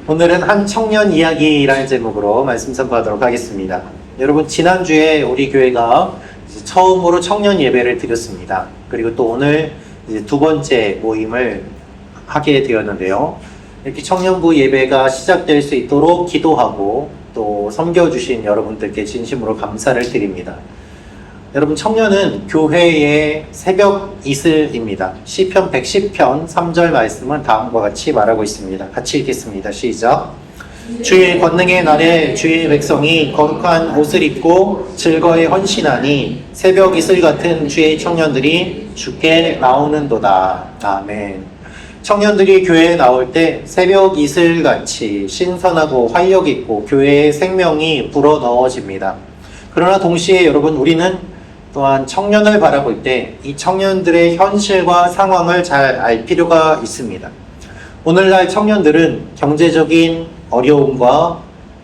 오늘은 한 청년 이야기라는 제목으로 말씀 선포하도록 하겠습니다. 여러분, 지난주에 우리 교회가 이제 처음으로 청년 예배를 드렸습니다. 그리고 또 오늘 이제 두 번째 모임을 하게 되었는데요. 이렇게 청년부 예배가 시작될 수 있도록 기도하고 또 섬겨주신 여러분들께 진심으로 감사를 드립니다. 여러분, 청년은 교회의 새벽 이슬입니다. 시편 110편 3절 말씀은 다음과 같이 말하고 있습니다. 같이 읽겠습니다. 시작. 주의 권능의 날에 주의 백성이 거룩한 옷을 입고 즐거이 헌신하니 새벽 이슬 같은 주의 청년들이 주께 나오는도다. 아멘. 청년들이 교회에 나올 때 새벽 이슬같이 신선하고 활력 있고 교회의 생명이 불어넣어집니다. 그러나 동시에 여러분, 우리는 또한 청년을 바라볼 때 이 청년들의 현실과 상황을 잘 알 필요가 있습니다. 오늘날 청년들은 경제적인 어려움과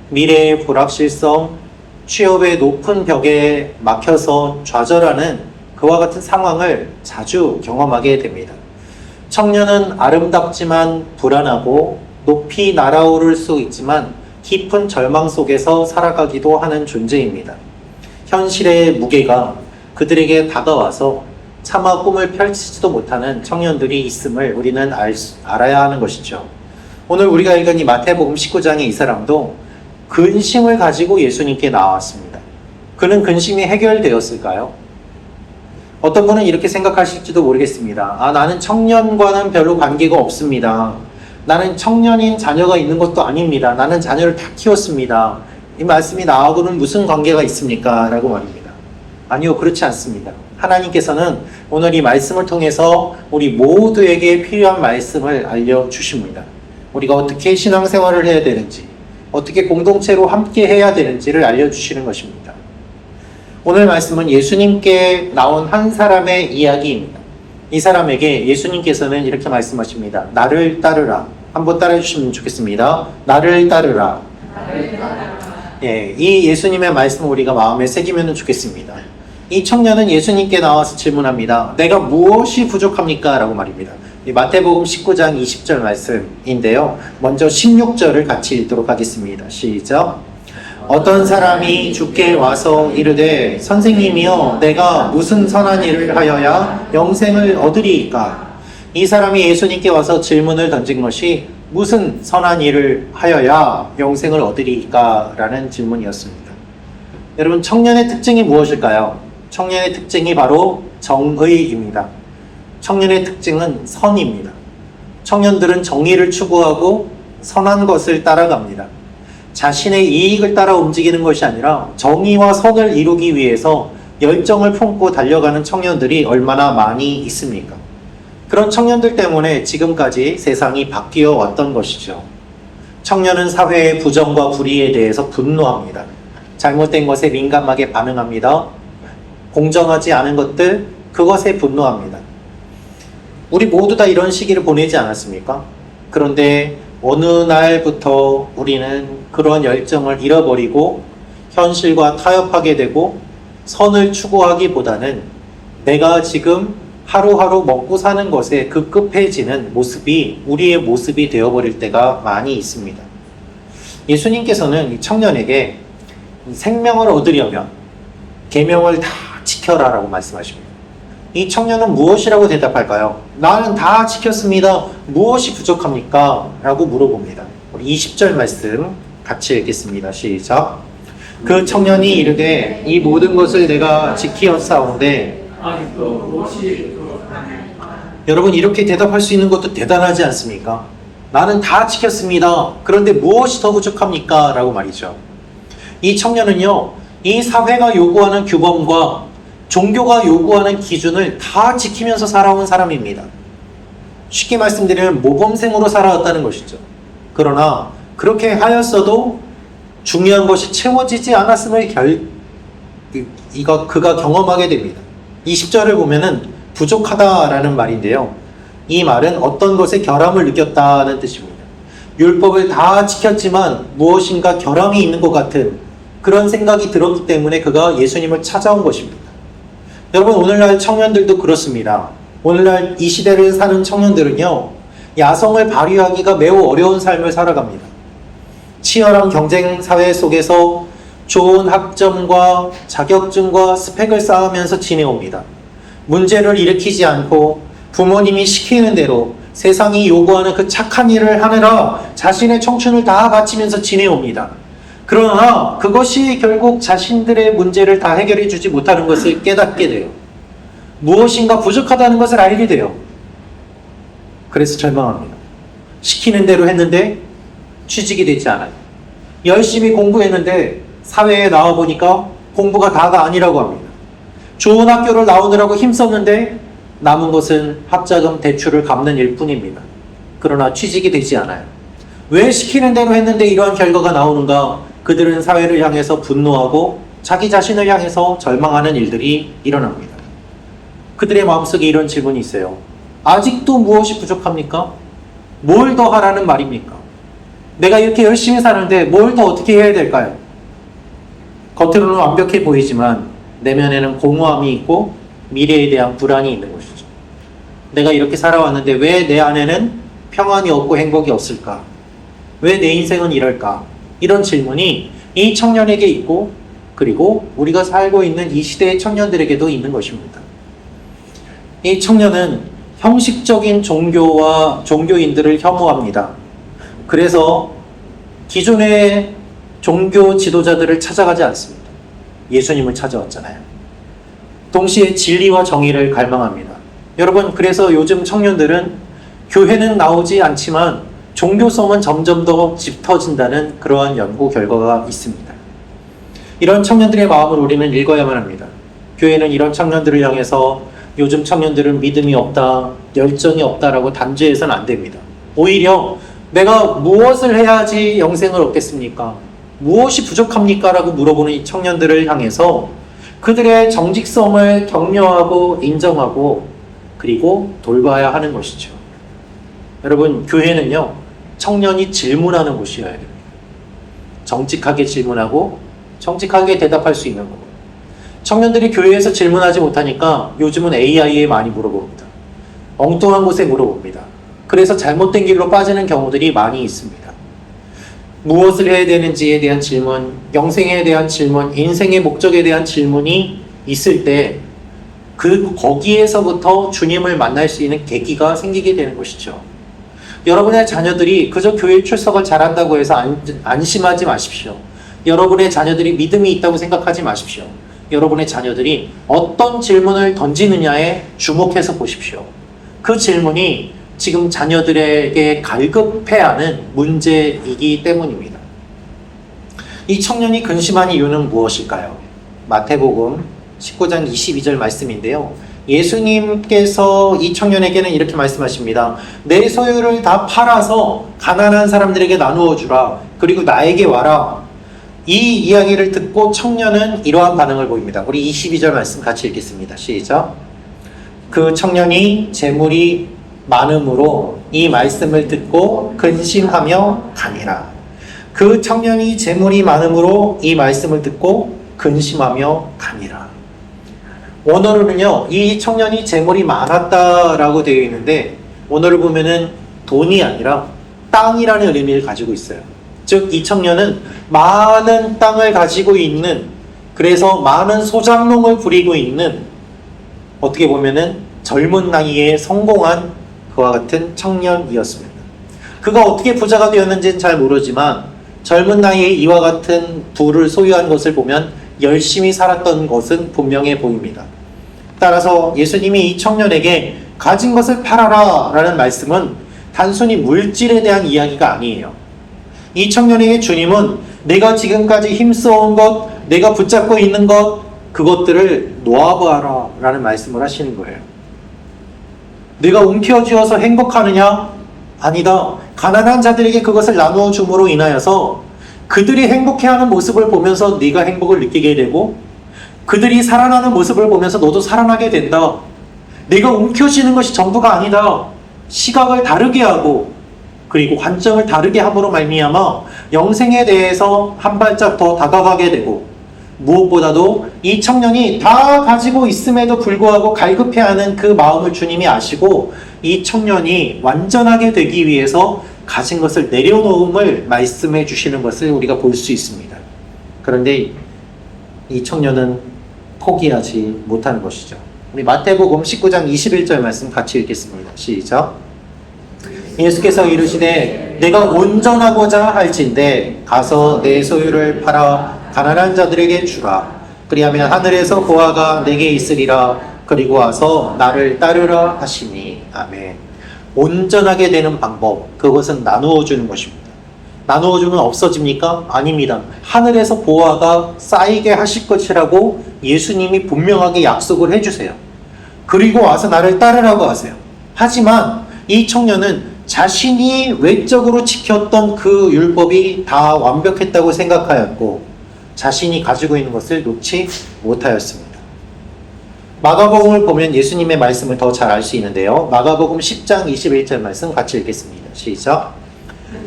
미래의 불확실성, 취업의 높은 벽에 막혀서 좌절하는 그와 같은 상황을 자주 경험하게 됩니다. 청년은 아름답지만 불안하고 높이 날아오를 수 있지만 깊은 절망 속에서 살아가기도 하는 존재입니다. 현실의 무게가 그들에게 다가와서 차마 꿈을 펼치지도 못하는 청년들이 있음을 우리는 알아야 하는 것이죠. 오늘 우리가 읽은 이 마태복음 19장의 이 사람도 근심을 가지고 예수님께 나왔습니다. 그는 근심이 해결되었을까요? 어떤 분은 이렇게 생각하실지도 모르겠습니다. 나는 청년과는 별로 관계가 없습니다. 나는 청년인 자녀가 있는 것도 아닙니다. 나는 자녀를 다 키웠습니다. 이 말씀이 나하고는 무슨 관계가 있습니까? 라고 말입니다. 아니요, 그렇지 않습니다. 하나님께서는 오늘 이 말씀을 통해서 우리 모두에게 필요한 말씀을 알려주십니다. 우리가 어떻게 신앙생활을 해야 되는지, 어떻게 공동체로 함께 해야 되는지를 알려주시는 것입니다. 오늘 말씀은 예수님께 나온 한 사람의 이야기입니다. 이 사람에게 예수님께서는 이렇게 말씀하십니다. 나를 따르라. 한번 따라해 주시면 좋겠습니다. 나를 따르라. 예, 이 예수님의 말씀을 우리가 마음에 새기면 좋겠습니다. 이 청년은 예수님께 나와서 질문합니다. 내가 무엇이 부족합니까? 라고 말입니다. 마태복음 19장 20절 말씀인데요. 먼저 16절을 같이 읽도록 하겠습니다. 시작. 어떤 사람이 주께 와서 이르되 선생님이여 내가 무슨 선한 일을 하여야 영생을 얻으리이까? 이 사람이 예수님께 와서 질문을 던진 것이 무슨 선한 일을 하여야 영생을 얻으리이까? 라는 질문이었습니다. 여러분, 청년의 특징이 무엇일까요? 청년의 특징이 바로 정의입니다. 청년의 특징은 선입니다. 청년들은 정의를 추구하고 선한 것을 따라갑니다. 자신의 이익을 따라 움직이는 것이 아니라 정의와 선을 이루기 위해서 열정을 품고 달려가는 청년들이 얼마나 많이 있습니까? 그런 청년들 때문에 지금까지 세상이 바뀌어 왔던 것이죠. 청년은 사회의 부정과 불의에 대해서 분노합니다. 잘못된 것에 민감하게 반응합니다. 공정하지 않은 것들, 그것에 분노합니다. 우리 모두 다 이런 시기를 보내지 않았습니까? 그런데 어느 날부터 우리는 그런 열정을 잃어버리고 현실과 타협하게 되고 선을 추구하기보다는 내가 지금 하루하루 먹고 사는 것에 급급해지는 모습이 우리의 모습이 되어버릴 때가 많이 있습니다. 예수님께서는 이 청년에게 생명을 얻으려면 계명을 다 지켜라 라고 말씀하십니다. 이 청년은 무엇이라고 대답할까요? 나는 다 지켰습니다. 무엇이 부족합니까? 라고 물어봅니다. 우리 20절 말씀 같이 읽겠습니다. 시작. 그 청년이 이르되 이 모든 것을 내가 지키었사온데. 여러분, 이렇게 대답할 수 있는 것도 대단하지 않습니까? 나는 다 지켰습니다. 그런데 무엇이 더 부족합니까? 라고 말이죠. 이 청년은요, 이 사회가 요구하는 규범과 종교가 요구하는 기준을 다 지키면서 살아온 사람입니다. 쉽게 말씀드리면 모범생으로 살아왔다는 것이죠. 그러나 그렇게 하였어도 중요한 것이 채워지지 않았음을 그가 경험하게 됩니다. 20절을 보면은 부족하다라는 말인데요. 이 말은 어떤 것에 결함을 느꼈다는 뜻입니다. 율법을 다 지켰지만 무엇인가 결함이 있는 것 같은 그런 생각이 들었기 때문에 그가 예수님을 찾아온 것입니다. 여러분, 오늘날 청년들도 그렇습니다. 오늘날 이 시대를 사는 청년들은요, 야성을 발휘하기가 매우 어려운 삶을 살아갑니다. 치열한 경쟁 사회 속에서 좋은 학점과 자격증과 스펙을 쌓으면서 지내옵니다. 문제를 일으키지 않고 부모님이 시키는 대로 세상이 요구하는 그 착한 일을 하느라 자신의 청춘을 다 바치면서 지내옵니다. 그러나 그것이 결국 자신들의 문제를 다 해결해 주지 못하는 것을 깨닫게 돼요. 무엇인가 부족하다는 것을 알게 돼요. 그래서 절망합니다. 시키는 대로 했는데 취직이 되지 않아요. 열심히 공부했는데 사회에 나와보니까 공부가 다가 아니라고 합니다. 좋은 학교를 나오느라고 힘썼는데 남은 것은 학자금 대출을 갚는 일뿐입니다. 그러나 취직이 되지 않아요. 왜 시키는 대로 했는데 이러한 결과가 나오는가? 그들은 사회를 향해서 분노하고 자기 자신을 향해서 절망하는 일들이 일어납니다. 그들의 마음속에 이런 질문이 있어요. 아직도 무엇이 부족합니까? 뭘 더 하라는 말입니까? 내가 이렇게 열심히 사는데 뭘 더 어떻게 해야 될까요? 겉으로는 완벽해 보이지만 내면에는 공허함이 있고 미래에 대한 불안이 있는 것이죠. 내가 이렇게 살아왔는데 왜 내 안에는 평안이 없고 행복이 없을까? 왜 내 인생은 이럴까? 이런 질문이 이 청년에게 있고 그리고 우리가 살고 있는 이 시대의 청년들에게도 있는 것입니다. 이 청년은 형식적인 종교와 종교인들을 혐오합니다. 그래서 기존의 종교 지도자들을 찾아가지 않습니다. 예수님을 찾아왔잖아요. 동시에 진리와 정의를 갈망합니다. 여러분, 그래서 요즘 청년들은 교회는 나오지 않지만 종교성은 점점 더 짙어진다는 그러한 연구 결과가 있습니다. 이런 청년들의 마음을 우리는 읽어야만 합니다. 교회는 이런 청년들을 향해서 요즘 청년들은 믿음이 없다, 열정이 없다라고 단죄해서는 안 됩니다. 오히려 내가 무엇을 해야지 영생을 얻겠습니까? 무엇이 부족합니까? 라고 물어보는 이 청년들을 향해서 그들의 정직성을 격려하고 인정하고 그리고 돌봐야 하는 것이죠. 여러분, 교회는요, 청년이 질문하는 곳이어야 됩니다. 정직하게 질문하고 정직하게 대답할 수 있는 거고. 청년들이 교회에서 질문하지 못하니까 요즘은 AI에 많이 물어봅니다. 엉뚱한 곳에 물어봅니다. 그래서 잘못된 길로 빠지는 경우들이 많이 있습니다. 무엇을 해야 되는지에 대한 질문, 영생에 대한 질문, 인생의 목적에 대한 질문이 있을 때 거기에서부터 주님을 만날 수 있는 계기가 생기게 되는 것이죠. 여러분의 자녀들이 그저 교회 출석을 잘한다고 해서 안심하지 마십시오. 여러분의 자녀들이 믿음이 있다고 생각하지 마십시오. 여러분의 자녀들이 어떤 질문을 던지느냐에 주목해서 보십시오. 그 질문이 지금 자녀들에게 갈급해하는 문제이기 때문입니다. 이 청년이 근심한 이유는 무엇일까요? 마태복음 19장 22절 말씀인데요. 예수님께서 이 청년에게는 이렇게 말씀하십니다. 내 소유를 다 팔아서 가난한 사람들에게 나누어 주라. 그리고 나에게 와라. 이 이야기를 듣고 청년은 이러한 반응을 보입니다. 우리 22절 말씀 같이 읽겠습니다. 시작. 그 청년이 재물이 많음으로 이 말씀을 듣고 근심하며 가니라. 그 청년이 재물이 많음으로 이 말씀을 듣고 근심하며 가니라. 원어로는요, 이 청년이 재물이 많았다라고 되어 있는데 원어를 보면은 돈이 아니라 땅이라는 의미를 가지고 있어요. 즉, 이 청년은 많은 땅을 가지고 있는, 그래서 많은 소작농을 부리고 있는, 어떻게 보면은 젊은 나이에 성공한 그와 같은 청년이었습니다. 그가 어떻게 부자가 되었는지는 잘 모르지만 젊은 나이에 이와 같은 부를 소유한 것을 보면 열심히 살았던 것은 분명해 보입니다. 따라서 예수님이 이 청년에게 가진 것을 팔아라 라는 말씀은 단순히 물질에 대한 이야기가 아니에요. 이 청년에게 주님은 내가 지금까지 힘써온 것, 내가 붙잡고 있는 것, 그것들을 놓아봐라 라는 말씀을 하시는 거예요. 내가 움켜쥐어서 행복하느냐? 아니다. 가난한 자들에게 그것을 나누어 줌으로 인하여서 그들이 행복해하는 모습을 보면서 네가 행복을 느끼게 되고 그들이 살아나는 모습을 보면서 너도 살아나게 된다. 네가 움켜쥐는 것이 전부가 아니다. 시각을 다르게 하고 그리고 관점을 다르게 함으로 말미암아 영생에 대해서 한 발짝 더 다가가게 되고 무엇보다도 이 청년이 다 가지고 있음에도 불구하고 갈급해하는 그 마음을 주님이 아시고 이 청년이 완전하게 되기 위해서 가진 것을 내려놓음을 말씀해 주시는 것을 우리가 볼 수 있습니다. 그런데 이 청년은 포기하지 못하는 것이죠. 우리 마태복음 19장 21절 말씀 같이 읽겠습니다. 시작. 예수께서 이르시되 내가 온전하고자 할진대 가서 내 소유를 팔아 가난한 자들에게 주라. 그리하면 하늘에서 보화가 내게 있으리라. 그리고 와서 나를 따르라 하시니. 아멘. 온전하게 되는 방법, 그것은 나누어 주는 것입니다. 나누어 주면 없어집니까? 아닙니다. 하늘에서 보화가 쌓이게 하실 것이라고 예수님이 분명하게 약속을 해주세요. 그리고 와서 나를 따르라고 하세요. 하지만 이 청년은 자신이 외적으로 지켰던 그 율법이 다 완벽했다고 생각하였고 자신이 가지고 있는 것을 놓지 못하였습니다. 마가복음을 보면 예수님의 말씀을 더 잘 알 수 있는데요. 마가복음 10장 21절 말씀 같이 읽겠습니다. 시작.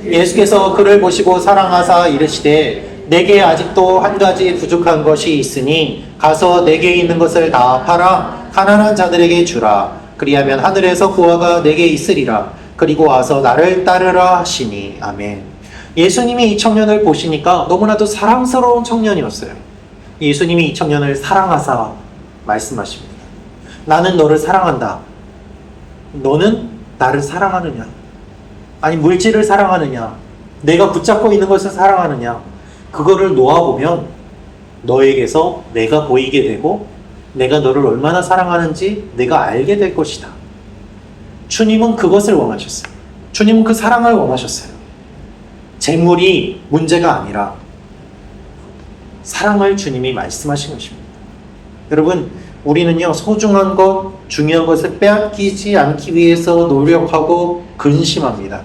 예수께서 그를 보시고 사랑하사 이르시되 내게 아직도 한 가지 부족한 것이 있으니 가서 내게 있는 것을 다 팔아 가난한 자들에게 주라. 그리하면 하늘에서 보화가 내게 있으리라. 그리고 와서 나를 따르라 하시니. 아멘. 예수님이 이 청년을 보시니까 너무나도 사랑스러운 청년이었어요. 예수님이 이 청년을 사랑하사 말씀하십니다. 나는 너를 사랑한다. 너는 나를 사랑하느냐? 아니 물질을 사랑하느냐? 내가 붙잡고 있는 것을 사랑하느냐? 그거를 놓아보면 너에게서 내가 보이게 되고 내가 너를 얼마나 사랑하는지 내가 알게 될 것이다. 주님은 그것을 원하셨어요. 주님은 그 사랑을 원하셨어요. 재물이 문제가 아니라 사랑을 주님이 말씀하신 것입니다. 여러분, 우리는요, 소중한 것, 중요한 것을 빼앗기지 않기 위해서 노력하고 근심합니다.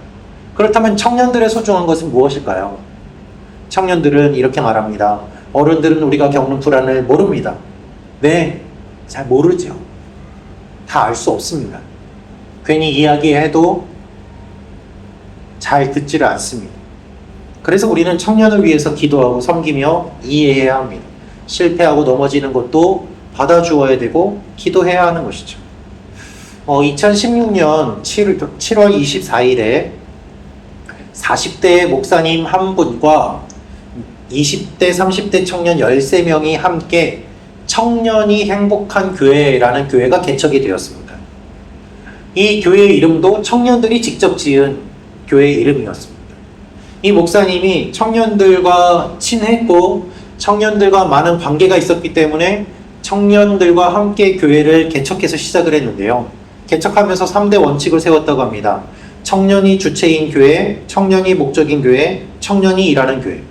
그렇다면 청년들의 소중한 것은 무엇일까요? 청년들은 이렇게 말합니다. 어른들은 우리가 겪는 불안을 모릅니다. 네, 잘 모르죠. 다 알 수 없습니다. 괜히 이야기해도 잘 듣지를 않습니다. 그래서 우리는 청년을 위해서 기도하고 섬기며 이해해야 합니다. 실패하고 넘어지는 것도 받아주어야 되고 기도해야 하는 것이죠. 2016년 7월 24일에 40대 목사님 한 분과 20대, 30대 청년 13명이 함께 청년이 행복한 교회라는 교회가 개척이 되었습니다. 이 교회의 이름도 청년들이 직접 지은 교회의 이름이었습니다. 이 목사님이 청년들과 친했고 청년들과 많은 관계가 있었기 때문에 청년들과 함께 교회를 개척해서 시작을 했는데요. 개척하면서 3대 원칙을 세웠다고 합니다. 청년이 주체인 교회, 청년이 목적인 교회, 청년이 일하는 교회.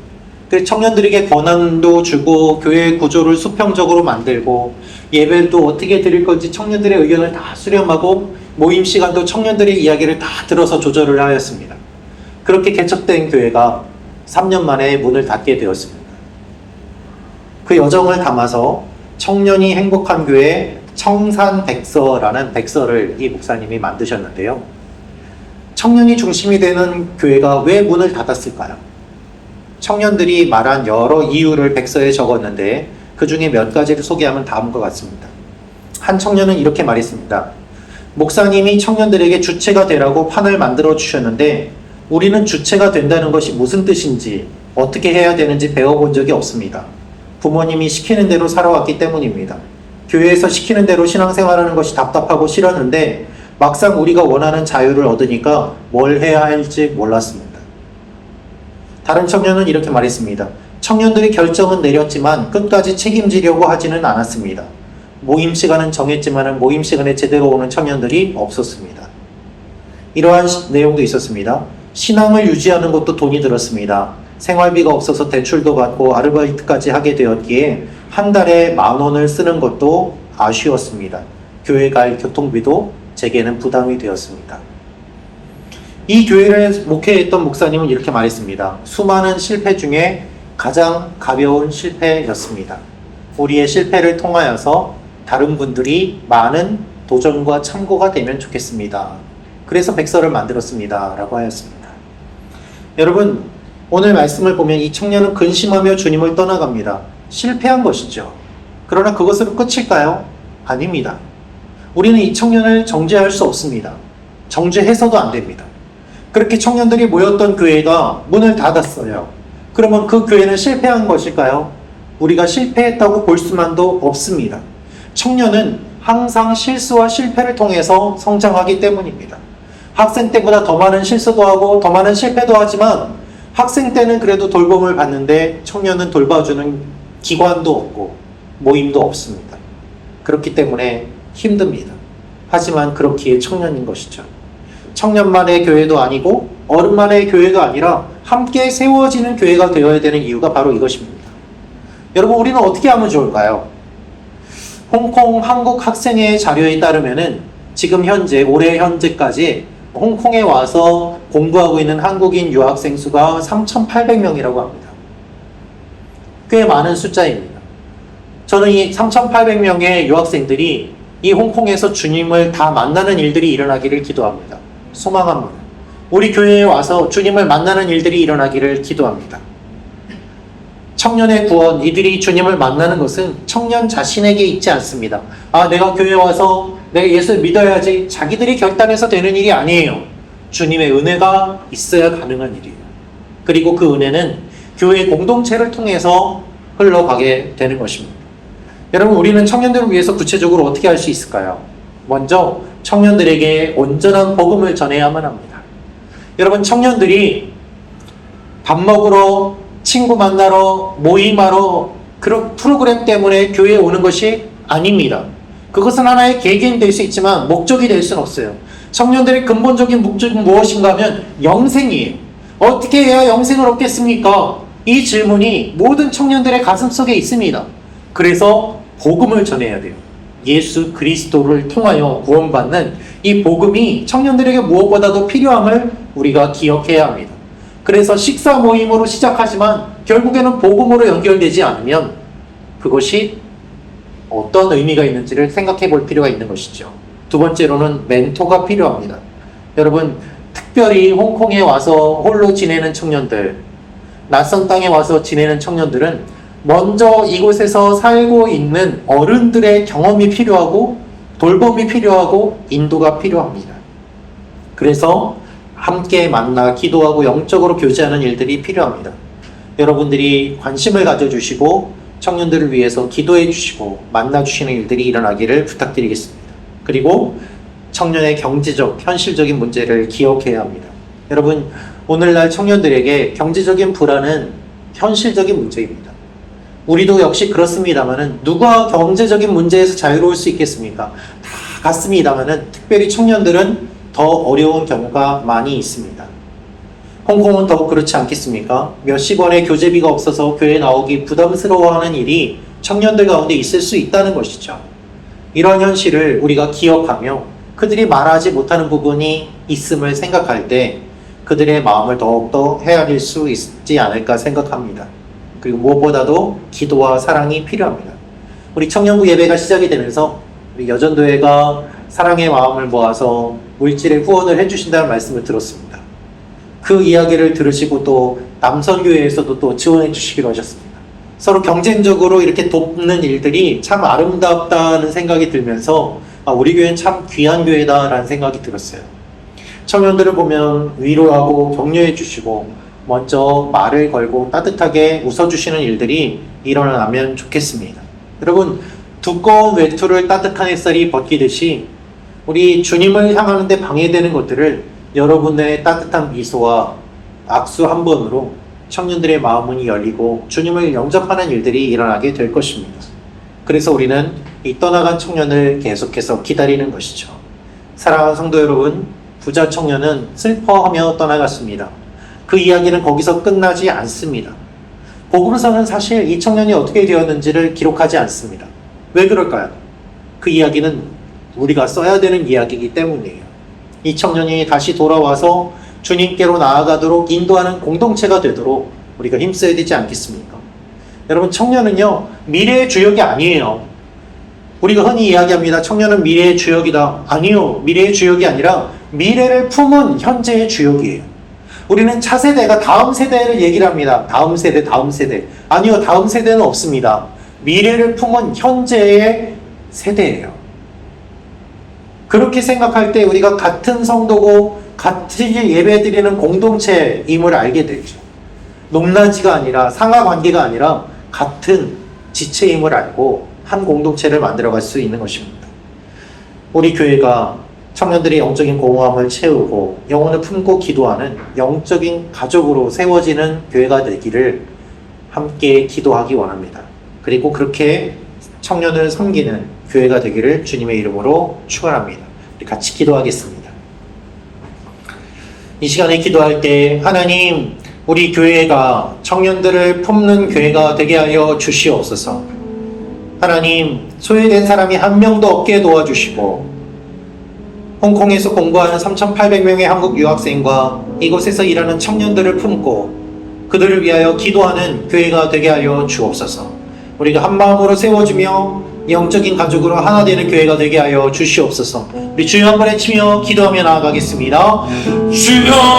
그래서 청년들에게 권한도 주고 교회 구조를 수평적으로 만들고 예배도 어떻게 드릴 건지 청년들의 의견을 다 수렴하고 모임 시간도 청년들의 이야기를 다 들어서 조절을 하였습니다. 그렇게 개척된 교회가 3년 만에 문을 닫게 되었습니다. 그 여정을 담아서 청년이 행복한 교회 청산백서라는 백서를 이 목사님이 만드셨는데요. 청년이 중심이 되는 교회가 왜 문을 닫았을까요? 청년들이 말한 여러 이유를 백서에 적었는데 그 중에 몇 가지를 소개하면 다음과 같습니다. 한 청년은 이렇게 말했습니다. 목사님이 청년들에게 주체가 되라고 판을 만들어 주셨는데 우리는 주체가 된다는 것이 무슨 뜻인지 어떻게 해야 되는지 배워본 적이 없습니다. 부모님이 시키는 대로 살아왔기 때문입니다. 교회에서 시키는 대로 신앙생활하는 것이 답답하고 싫었는데 막상 우리가 원하는 자유를 얻으니까 뭘 해야 할지 몰랐습니다. 다른 청년은 이렇게 말했습니다. 청년들이 결정은 내렸지만 끝까지 책임지려고 하지는 않았습니다. 모임 시간은 정했지만 모임 시간에 제대로 오는 청년들이 없었습니다. 이러한 내용도 있었습니다. 신앙을 유지하는 것도 돈이 들었습니다. 생활비가 없어서 대출도 받고 아르바이트까지 하게 되었기에 한 달에 10,000원을 쓰는 것도 아쉬웠습니다. 교회 갈 교통비도 제게는 부담이 되었습니다. 이 교회를 목회했던 목사님은 이렇게 말했습니다. 수많은 실패 중에 가장 가벼운 실패였습니다. 우리의 실패를 통하여서 다른 분들이 많은 도전과 참고가 되면 좋겠습니다. 그래서 백서를 만들었습니다. 라고 하였습니다. 여러분, 오늘 말씀을 보면 이 청년은 근심하며 주님을 떠나갑니다. 실패한 것이죠. 그러나 그것으로 끝일까요? 아닙니다. 우리는 이 청년을 정죄할 수 없습니다. 정죄해서도 안 됩니다. 그렇게 청년들이 모였던 교회가 문을 닫았어요. 그러면 그 교회는 실패한 것일까요? 우리가 실패했다고 볼 수만도 없습니다. 청년은 항상 실수와 실패를 통해서 성장하기 때문입니다. 학생 때보다 더 많은 실수도 하고 더 많은 실패도 하지만 학생 때는 그래도 돌봄을 받는데 청년은 돌봐주는 기관도 없고 모임도 없습니다. 그렇기 때문에 힘듭니다. 하지만 그렇기에 청년인 것이죠. 청년만의 교회도 아니고 어른만의 교회도 아니라 함께 세워지는 교회가 되어야 되는 이유가 바로 이것입니다. 여러분, 우리는 어떻게 하면 좋을까요? 홍콩 한국 학생회 자료에 따르면은 지금 현재 올해 현재까지 홍콩에 와서 공부하고 있는 한국인 유학생 수가 3,800명이라고 합니다. 꽤 많은 숫자입니다. 저는 이 3,800명의 유학생들이 이 홍콩에서 주님을 다 만나는 일들이 일어나기를 기도합니다. 소망합니다. 우리 교회에 와서 주님을 만나는 일들이 일어나기를 기도합니다. 청년의 구원, 이들이 주님을 만나는 것은 청년 자신에게 있지 않습니다. 아, 내가 교회에 와서 내가 예수를 믿어야지, 자기들이 결단해서 되는 일이 아니에요. 주님의 은혜가 있어야 가능한 일이에요. 그리고 그 은혜는 교회 공동체를 통해서 흘러가게 되는 것입니다. 여러분, 우리는 청년들을 위해서 구체적으로 어떻게 할 수 있을까요? 먼저 청년들에게 온전한 복음을 전해야만 합니다. 여러분, 청년들이 밥 먹으러, 친구 만나러, 모임하러 그런 프로그램 때문에 교회에 오는 것이 아닙니다. 그것은 하나의 계기는 될 수 있지만 목적이 될 수는 없어요. 청년들의 근본적인 목적은 무엇인가 하면 영생이에요. 어떻게 해야 영생을 얻겠습니까? 이 질문이 모든 청년들의 가슴속에 있습니다. 그래서 복음을 전해야 돼요. 예수 그리스도를 통하여 구원받는 이 복음이 청년들에게 무엇보다도 필요함을 우리가 기억해야 합니다. 그래서 식사 모임으로 시작하지만 결국에는 복음으로 연결되지 않으면 그것이 어떤 의미가 있는지를 생각해 볼 필요가 있는 것이죠. 두 번째로는 멘토가 필요합니다. 여러분, 특별히 홍콩에 와서 홀로 지내는 청년들, 낯선 땅에 와서 지내는 청년들은 먼저 이곳에서 살고 있는 어른들의 경험이 필요하고 돌봄이 필요하고 인도가 필요합니다. 그래서 함께 만나 기도하고 영적으로 교제하는 일들이 필요합니다. 여러분들이 관심을 가져주시고 청년들을 위해서 기도해 주시고 만나 주시는 일들이 일어나기를 부탁드리겠습니다. 그리고 청년의 경제적, 현실적인 문제를 기억해야 합니다. 여러분, 오늘날 청년들에게 경제적인 불안은 현실적인 문제입니다. 우리도 역시 그렇습니다만은 누가 경제적인 문제에서 자유로울 수 있겠습니까? 다 같습니다만은 특별히 청년들은 더 어려운 경우가 많이 있습니다. 홍콩은 더욱 그렇지 않겠습니까? 몇십 원의 교재비가 없어서 교회에 나오기 부담스러워하는 일이 청년들 가운데 있을 수 있다는 것이죠. 이런 현실을 우리가 기억하며 그들이 말하지 못하는 부분이 있음을 생각할 때 그들의 마음을 더욱더 헤아릴 수 있지 않을까 생각합니다. 그리고 무엇보다도 기도와 사랑이 필요합니다. 우리 청년부 예배가 시작이 되면서 우리 여전도회가 사랑의 마음을 모아서 물질의 후원을 해주신다는 말씀을 들었습니다. 그 이야기를 들으시고 또 남선교회에서도 또 지원해 주시기로 하셨습니다. 서로 경쟁적으로 이렇게 돕는 일들이 참 아름답다는 생각이 들면서 우리 교회는 참 귀한 교회다라는 생각이 들었어요. 청년들을 보면 위로하고 격려해 주시고 먼저 말을 걸고 따뜻하게 웃어주시는 일들이 일어나면 좋겠습니다. 여러분, 두꺼운 외투를 따뜻한 햇살이 벗기듯이 우리 주님을 향하는 데 방해되는 것들을 여러분의 따뜻한 미소와 악수 한 번으로 청년들의 마음문이 열리고 주님을 영접하는 일들이 일어나게 될 것입니다. 그래서 우리는 이 떠나간 청년을 계속해서 기다리는 것이죠. 사랑하는 성도 여러분, 부자 청년은 슬퍼하며 떠나갔습니다. 그 이야기는 거기서 끝나지 않습니다. 복음서는 사실 이 청년이 어떻게 되었는지를 기록하지 않습니다. 왜 그럴까요? 그 이야기는 우리가 써야 되는 이야기이기 때문이에요. 이 청년이 다시 돌아와서 주님께로 나아가도록 인도하는 공동체가 되도록 우리가 힘써야 되지 않겠습니까? 여러분, 청년은요, 미래의 주역이 아니에요. 우리가 흔히 이야기합니다. 청년은 미래의 주역이다. 아니요, 미래의 주역이 아니라 미래를 품은 현재의 주역이에요. 우리는 차세대가 다음 세대를 얘기를 합니다. 다음 세대, 다음 세대. 아니요, 다음 세대는 없습니다. 미래를 품은 현재의 세대예요. 그렇게 생각할 때 우리가 같은 성도고 같이 예배드리는 공동체임을 알게 되죠. 높낮이가 아니라 상하관계가 아니라 같은 지체임을 알고 한 공동체를 만들어갈 수 있는 것입니다. 우리 교회가 청년들의 영적인 공허함을 채우고 영혼을 품고 기도하는 영적인 가족으로 세워지는 교회가 되기를 함께 기도하기 원합니다. 그리고 그렇게 청년을 섬기는 교회가 되기를 주님의 이름으로 축원합니다. 우리 같이 기도하겠습니다. 이 시간에 기도할 때 하나님, 우리 교회가 청년들을 품는 교회가 되게 하여 주시옵소서. 하나님, 소외된 사람이 한 명도 없게 도와주시고 홍콩에서 공부하는 3,800명의 한국 유학생과 이곳에서 일하는 청년들을 품고 그들을 위하여 기도하는 교회가 되게 하여 주옵소서. 우리가 한 마음으로 세워주며 영적인 가족으로 하나 되는 교회가 되게 하여 주시옵소서. 우리 주여 한번 외치며 기도하며 나아가겠습니다. 주여